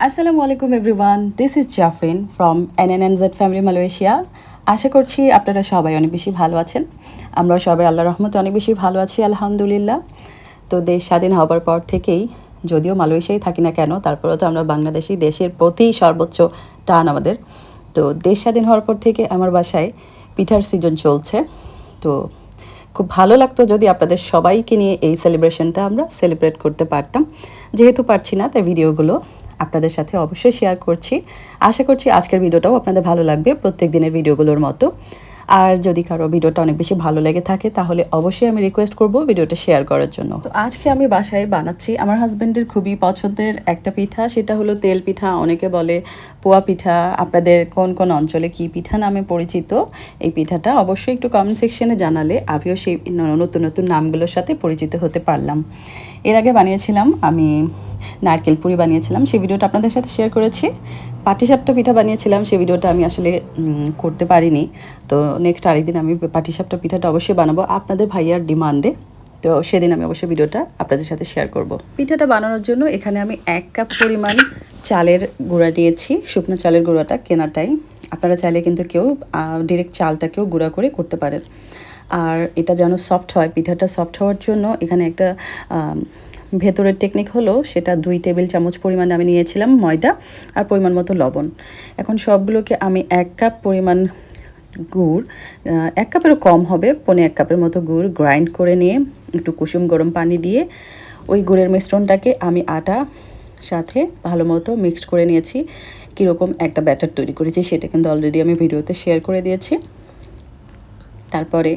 আসসালামু আলাইকুম everyone, this is Jafrin from NNNZ family Malaysia. আশা করছি আপনারা সবাই অনেক বেশি ভালো আছেন। আমরা সবাই আল্লাহর রহমতে অনেক বেশি ভালো আছি আলহামদুলিল্লাহ। তো দেশ স্বাধীন হবার পর থেকেই, যদিও মালয়েশিয়ায় থাকি না কেন, তারপরেও তো আমরা বাংলাদেশি, দেশের প্রতি সর্বোচ্চ টান আমাদের। তো দেশ স্বাধীন হওয়ার পর থেকে আমার বাসায় পিঠার সিজন চলছে। তো খুব ভালো লাগতো যদি আপনাদের সবাইকে নিয়ে এই সেলিব্রেশনটা আমরা সেলিব্রেট করতে পারতাম। যেহেতু পারছি না, তাই ভিডিওগুলো আপনাদের সাথে অবশ্যই শেয়ার করছি। আশা করছি আজকের ভিডিওটাও আপনাদের ভালো লাগবে প্রত্যেক দিনের ভিডিওগুলোর মতো। আর যদি কারো ভিডিওটা অনেক বেশি ভালো লেগে থাকে তাহলে অবশ্যই আমি রিকোয়েস্ট করব ভিডিওটা শেয়ার করার জন্য। তো আজকে আমি বাসায় বানাচ্ছি আমার হাজব্যান্ডের খুবই পছন্দের একটা পিঠা, সেটা হলো তেল পিঠা, অনেকে বলে পোয়া পিঠা। আপনাদের কোন কোন অঞ্চলে কি পিঠা নামে পরিচিত এই পিঠাটা অবশ্যই একটু কমেন্ট সেকশনে জানালে আমিও সেই নতুন নতুন নামগুলোর সাথে পরিচিত হতে পারলাম। এর আগে বানিয়েছিলাম আমি নারকেল পুরি বানিয়েছিলাম, সেই ভিডিওটা আপনাদের সাথে শেয়ার করেছি। পাটিসাপটা পিঠা বানিয়েছিলাম, সেই ভিডিওটা আমি আসলে করতে পারিনি। তো নেক্সট আরেকদিন আমি পাটিসাপটা পিঠাটা অবশ্যই বানাবো আপনাদের ভাইয়ার ডিমান্ডে। তো সেদিন আমি অবশ্যই ভিডিওটা আপনাদের সাথে শেয়ার করব। পিঠাটা বানানোর জন্য এখানে আমি 1 কাপ পরিমাণ চালের গুঁড়া নিয়েছি, শুকনো চালের গুঁড়াটা কেনাটাই। আপনারা চাইলে কিন্তু কেউ ডিরেক্ট চালটাকেও গুঁড়া করে করতে পারেন। আর এটা যেন সফট হয়, পিঠাটা সফট হওয়ার জন্য এখানে একটা ভেতরের টেকনিক হলো, সেটা 2 টেবিল চামচ পরিমাণে আমি নিয়েছিলাম ময়দা আর পরিমাণ মতো লবণ। এখন সবগুলোকে আমি 1 কাপ পরিমাণ গুড়, 1 কাপেরও কম হবে, 1.25 কাপের মতো গুড় গ্রাইন্ড করে নিয়ে একটু কুসুম গরম পানি দিয়ে ওই গুড়ের মিশ্রণটাকে আমি আটা সাথে ভালো মতো মিক্সড করে নিয়েছি। কীরকম একটা ব্যাটার তৈরি করেছি সেটা কিন্তু অলরেডি আমি ভিডিওতে শেয়ার করে দিয়েছি। তারপরে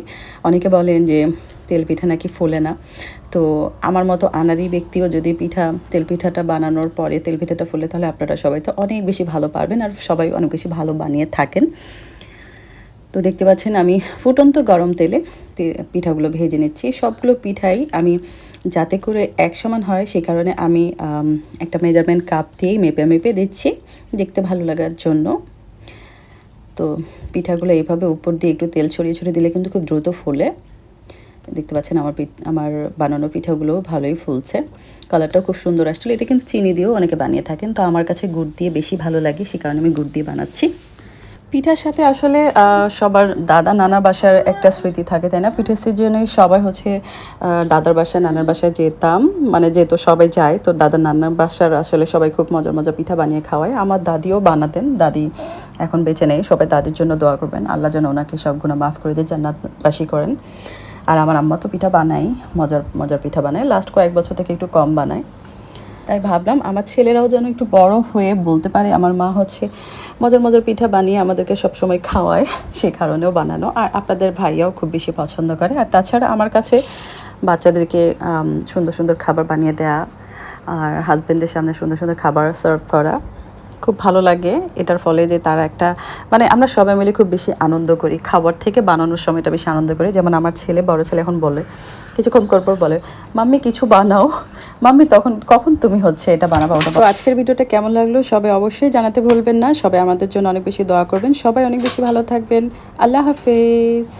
অনেকে বলেন যে তেল পিঠা নাকি ফোলে না। তো আমার মতো আনাড়ি ব্যক্তিও যদি তেল পিঠাটা বানানোর পরে তেল পিঠাটা ফোলে, তাহলে আপনারা সবাই তো অনেক বেশি ভালো পারবেন, আর সবাই অনেক বেশি ভালো বানিয়ে থাকেন। তো দেখতে পাচ্ছেন আমি ফুটন্ত গরম তেলে পিঠাগুলো ভেজে নিচ্ছি। সবগুলো পিঠাই আমি যাতে করে এক সমান হয় সে কারণে আমি একটা মেজারমেন্ট কাপ দিয়েই মেপে মেপে দিচ্ছি, দেখতে ভালো লাগার জন্য। তো পিঠাগুলো এইভাবে উপর দিয়ে একটু তেল ছড়িয়ে ছড়িয়ে দিলে কিন্তু খুব দ্রুত ফোলে। দেখতে পাচ্ছেন আমার বানানো পিঠাগুলো ভালোই ফুলছে, কালারটাও খুব সুন্দর আসছিল। এটা কিন্তু চিনি দিয়েও অনেকে বানিয়ে থাকেন, তো আমার কাছে গুড় দিয়ে বেশি ভালো লাগে, সে কারণে আমি গুড় দিয়ে বানাচ্ছি। পিঠার সাথে আসলে সবার দাদা নানার বাসার একটা স্মৃতি থাকে, তাই না? পিঠার সিজনে সবাই হচ্ছে দাদার বাসায় নানার বাসায় যেতাম, মানে যেহেতু সবাই যায়, তো দাদা নানার বাসার আসলে সবাই খুব মজার মজার পিঠা বানিয়ে খাওয়ায়। আমার দাদিও বানাতেন, দাদি এখন বেঁচে নেই, সবাই দাদির জন্য দোয়া করবেন, আল্লাহ যেন ওনাকে সব গুনাহ মাফ করে দিয়ে জান্নাতবাসী করেন। আর আমার আম্মা তো পিঠা বানাই, মজার মজার পিঠা বানায়, লাস্ট কয়েক বছর থেকে একটু কম বানায়। তাই ভাবলাম আমার ছেলেরাও যেন একটু বড় হয়ে বলতে পারে আমার মা হচ্ছে মজার মজার পিঠা বানিয়ে আমাদেরকে সবসময় খাওয়ায়, সে কারণেও বানানো। আর আপনাদের ভাইয়াও খুব বেশি পছন্দ করে। আর তাছাড়া আমার কাছে বাচ্চাদেরকে সুন্দর সুন্দর খাবার বানিয়ে দেয়া আর হাজব্যান্ডের সামনে সুন্দর সুন্দর খাবার সার্ভ করা খুব ভালো লাগে। এটার ফলে যে তারা একটা, মানে আমরা সবাই মিলে খুব বেশি আনন্দ করি, খাবার থেকে বানানোর সময়টা বেশি আনন্দ করি। যেমন আমার বড় ছেলে এখন বলে, কিছুক্ষণ পর বলে, মাম্মি কিছু বানাও, মাম্মি তখন কখন তুমি হচ্ছে এটা বানাবো ওটা। তো আজকের ভিডিওটা কেমন লাগলো সবাই অবশ্যই জানাতে ভুলবেন না। সবাই আমাদের জন্য অনেক বেশি দোয়া করবেন, সবাই অনেক বেশি ভালো থাকবেন। আল্লাহ হাফেজ।